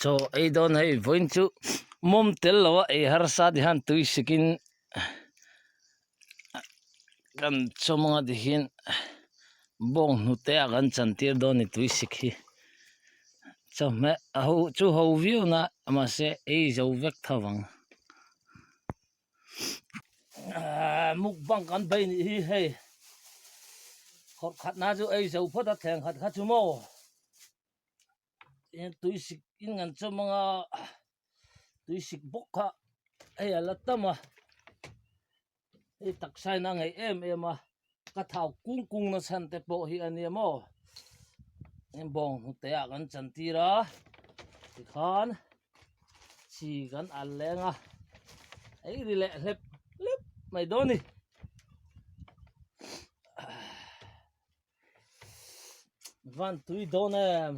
So I don't hay voin chu mom tel lawa e har sa di han tui sikin kan chomanga di hin bong nu te agan chantir don ni tui sikhi so me ahu chu ho view na ama se e zo vek thawang mukbang kan bai ni hi hey khot khat na chu e zo phota theng khat khat chu mo en tui sik in ngan chomanga tui sik bokha ai ala tama e taksai na ngai em a ka thau kung na san te po hi ani mo em bong hu te a kan chantira ti khan chi kan al lenga ai ri le lep mai doni van tui donem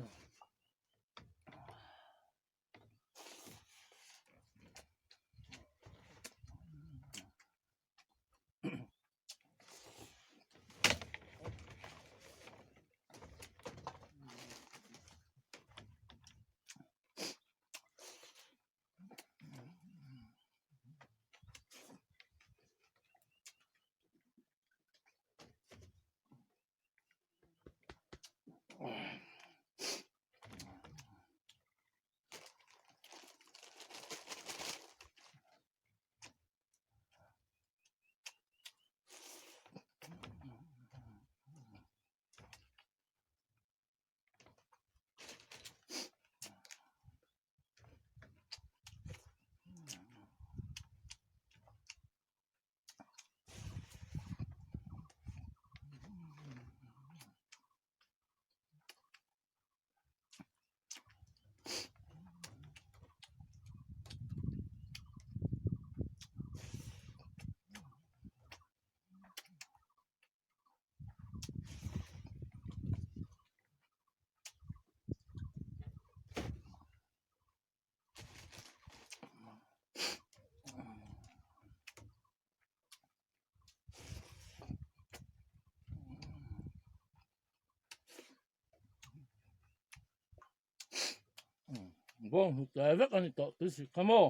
bong hu te vek ani to tu si kamo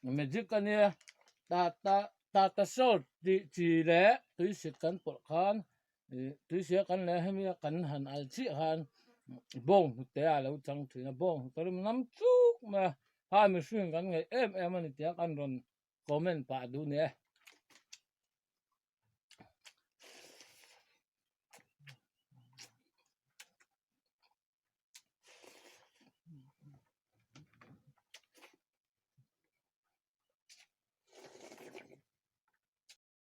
magic ani ta short di chi le tu si kan por khan tu si kan le hemi kan han al chi han bong hu te a lo chang thina bong tarim nam chu ma ha mi swing kan ngai em ani tia kan ron comment pa du ne